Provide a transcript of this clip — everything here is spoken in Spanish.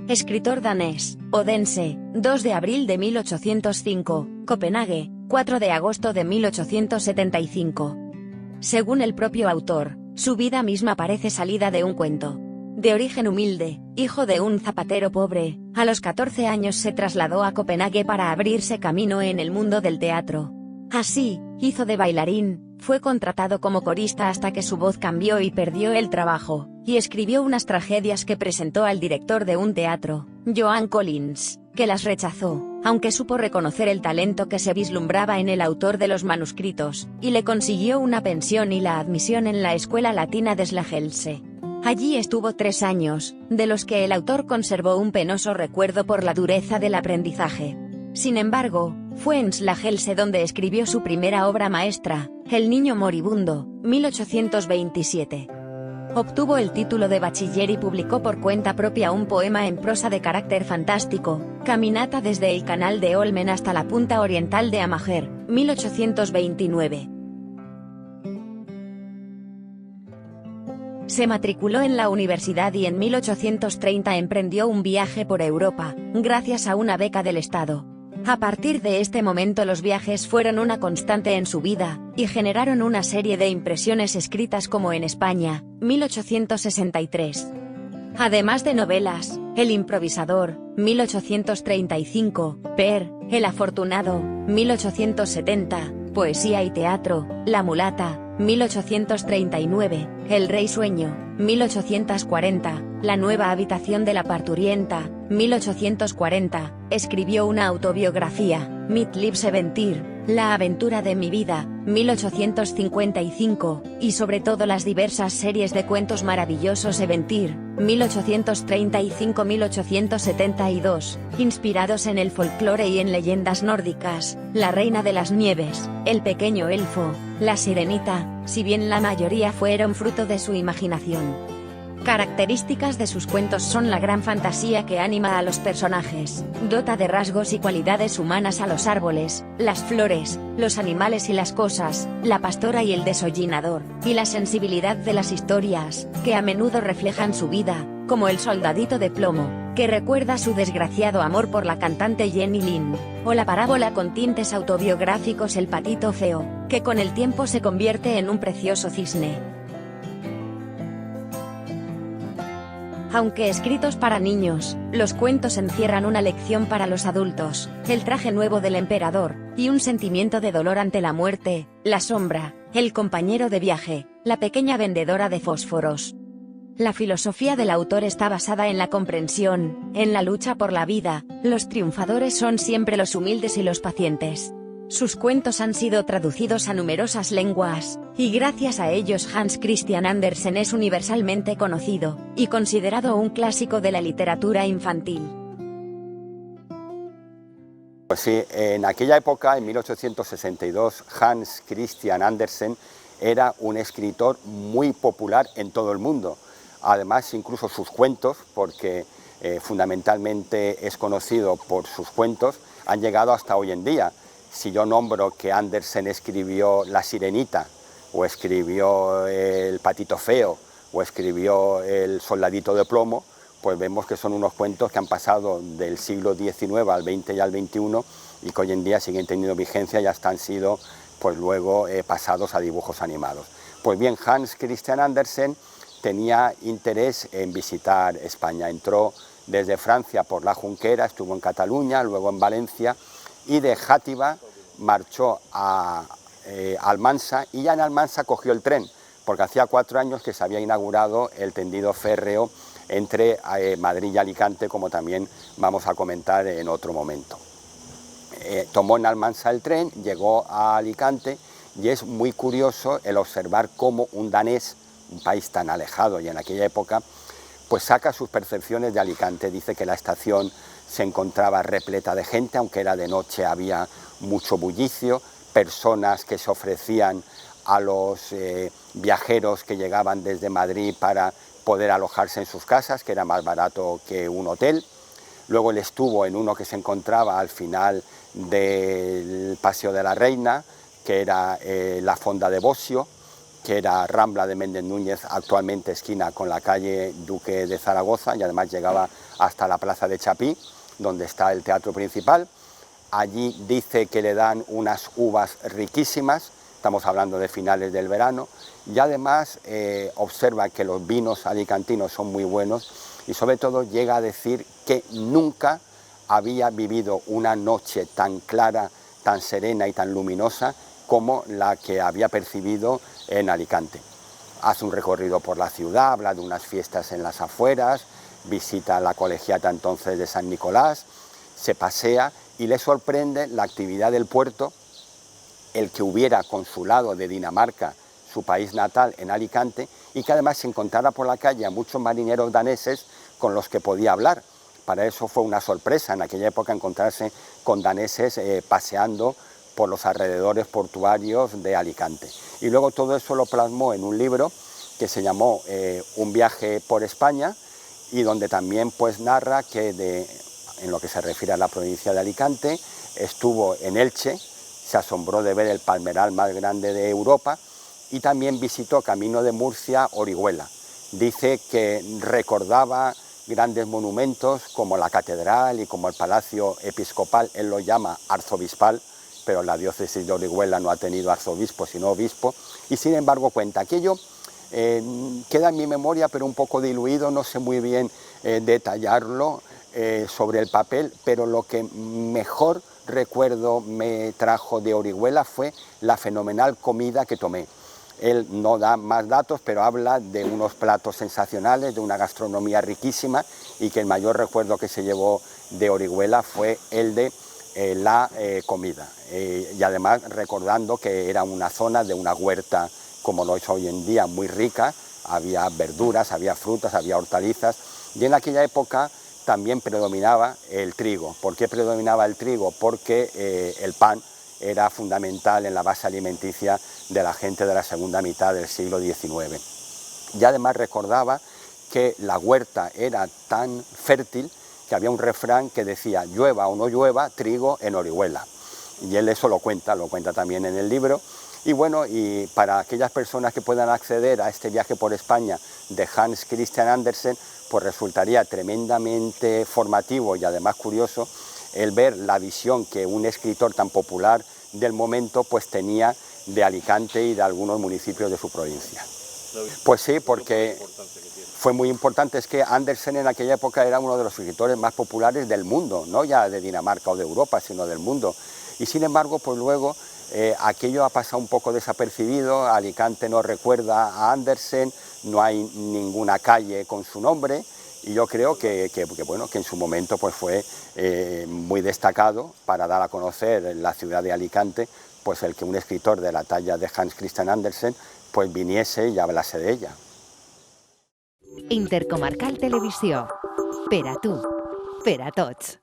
Escritor danés, Odense, 2 de abril de 1805, Copenhague, 4 de agosto de 1875. Según el propio autor, su vida misma parece salida de un cuento. De origen humilde, hijo de un zapatero pobre, a los 14 años se trasladó a Copenhague para abrirse camino en el mundo del teatro. Así, hizo de bailarín, fue contratado como corista hasta que su voz cambió y perdió el trabajo, y escribió unas tragedias que presentó al director de un teatro, Joan Collins, que las rechazó, aunque supo reconocer el talento que se vislumbraba en el autor de los manuscritos, y le consiguió una pensión y la admisión en la Escuela Latina de Slagelse. Allí estuvo 3 años, de los que el autor conservó un penoso recuerdo por la dureza del aprendizaje. Sin embargo, fue en Slagelse donde escribió su primera obra maestra, El niño moribundo, 1827. Obtuvo el título de bachiller y publicó por cuenta propia un poema en prosa de carácter fantástico, Caminata desde el canal de Olmen hasta la punta oriental de Amager, 1829. Se matriculó en la universidad y en 1830 emprendió un viaje por Europa, gracias a una beca del Estado. A partir de este momento los viajes fueron una constante en su vida, y generaron una serie de impresiones escritas como En España, 1863. Además de novelas, El improvisador, 1835, Per, El afortunado, 1870, poesía y teatro, La mulata, 1839, El rey sueño, 1840, La nueva habitación de la parturienta, 1840, escribió una autobiografía, Mitt Livs Eventyr, La aventura de mi vida, 1855, y sobre todo las diversas series de cuentos maravillosos Eventyr, 1835-1872, inspirados en el folclore y en leyendas nórdicas, La reina de las nieves, El pequeño elfo, La sirenita, si bien la mayoría fueron fruto de su imaginación. Características de sus cuentos son la gran fantasía que anima a los personajes, dota de rasgos y cualidades humanas a los árboles, las flores, los animales y las cosas, la pastora y el desollinador, y la sensibilidad de las historias, que a menudo reflejan su vida, como El soldadito de plomo, que recuerda su desgraciado amor por la cantante Jenny Lind, o la parábola con tintes autobiográficos El patito feo, que con el tiempo se convierte en un precioso cisne. Aunque escritos para niños, los cuentos encierran una lección para los adultos, el traje nuevo del emperador, y un sentimiento de dolor ante la muerte, la sombra, el compañero de viaje, la pequeña vendedora de fósforos. La filosofía del autor está basada en la comprensión, en la lucha por la vida, los triunfadores son siempre los humildes y los pacientes. Sus cuentos han sido traducidos a numerosas lenguas, y gracias a ellos Hans Christian Andersen es universalmente conocido, y considerado un clásico de la literatura infantil. Pues sí, en aquella época, en 1862, Hans Christian Andersen era un escritor muy popular en todo el mundo. Además, incluso sus cuentos, porque fundamentalmente es conocido por sus cuentos, han llegado hasta hoy en día. Si yo nombro que Andersen escribió La sirenita, o escribió El patito feo, o escribió El soldadito de plomo, pues vemos que son unos cuentos que han pasado del siglo XIX al XX y al XXI y que hoy en día siguen teniendo vigencia y hasta han sido pues luego pasados a dibujos animados. Pues bien, Hans Christian Andersen tenía interés en visitar España. Entró desde Francia por la Junquera, estuvo en Cataluña, luego en Valencia, y de Játiva marchó a Almansa, y ya en Almansa cogió el tren, porque hacía 4 años que se había inaugurado el tendido férreo entre Madrid y Alicante, como también vamos a comentar en otro momento. Tomó en Almansa el tren, llegó a Alicante, y es muy curioso el observar cómo un danés, un país tan alejado y en aquella época, pues saca sus percepciones de Alicante. Dice que la estación se encontraba repleta de gente, aunque era de noche había mucho bullicio, personas que se ofrecían a los viajeros que llegaban desde Madrid para poder alojarse en sus casas, que era más barato que un hotel. Luego él estuvo en uno que se encontraba al final del Paseo de la Reina, que era la Fonda de Bosio, que era Rambla de Méndez Núñez, actualmente esquina con la calle Duque de Zaragoza, y además llegaba hasta la plaza de Chapí, donde está el teatro principal. Allí dice que le dan unas uvas riquísimas, estamos hablando de finales del verano, y además observa que los vinos alicantinos son muy buenos, y sobre todo llega a decir que nunca había vivido una noche tan clara, tan serena y tan luminosa como la que había percibido en Alicante. Hace un recorrido por la ciudad, habla de unas fiestas en las afueras, visita la colegiata entonces de San Nicolás, se pasea y le sorprende la actividad del puerto, el que hubiera consulado de Dinamarca, su país natal, en Alicante, y que además se encontrara por la calle a muchos marineros daneses con los que podía hablar. Para eso fue una sorpresa en aquella época encontrarse con daneses paseando por los alrededores portuarios de Alicante. Y luego todo eso lo plasmó en un libro que se llamó Un viaje por España, y donde también pues narra que en lo que se refiere a la provincia de Alicante, estuvo en Elche, se asombró de ver el palmeral más grande de Europa, y también visitó camino de Murcia, Orihuela. Dice que recordaba grandes monumentos como la catedral y como el palacio episcopal, él lo llama arzobispal, pero la diócesis de Orihuela no ha tenido arzobispo sino obispo, y sin embargo cuenta aquello. Queda en mi memoria pero un poco diluido, no sé muy bien detallarlo sobre el papel, pero lo que mejor recuerdo me trajo de Orihuela fue la fenomenal comida que tomé. Él no da más datos, pero habla de unos platos sensacionales, de una gastronomía riquísima, y que el mayor recuerdo que se llevó de Orihuela fue el de la comida. Y además recordando que era una zona de una huerta, como lo es hoy en día, muy rica, había verduras, había frutas, había hortalizas, y en aquella época también predominaba el trigo. ¿Por qué predominaba el trigo? Porque el pan era fundamental en la base alimenticia de la gente de la segunda mitad del siglo XIX. Y además recordaba que la huerta era tan fértil que había un refrán que decía: llueva o no llueva, trigo en Orihuela. Y él eso lo cuenta también en el libro. Y bueno, y para aquellas personas que puedan acceder a este viaje por España de Hans Christian Andersen, pues resultaría tremendamente formativo y además curioso el ver la visión que un escritor tan popular del momento pues tenía de Alicante y de algunos municipios de su provincia. Pues sí, porque fue muy importante. Es que Andersen en aquella época era uno de los escritores más populares del mundo, no ya de Dinamarca o de Europa, sino del mundo. Y sin embargo, pues luego aquello ha pasado un poco desapercibido. Alicante no recuerda a Andersen, no hay ninguna calle con su nombre, y yo creo que en su momento pues fue muy destacado para dar a conocer en la ciudad de Alicante pues el que un escritor de la talla de Hans Christian Andersen pues viniese y hablase de ella. Intercomarcal Televisió. Per a tu, per a tots.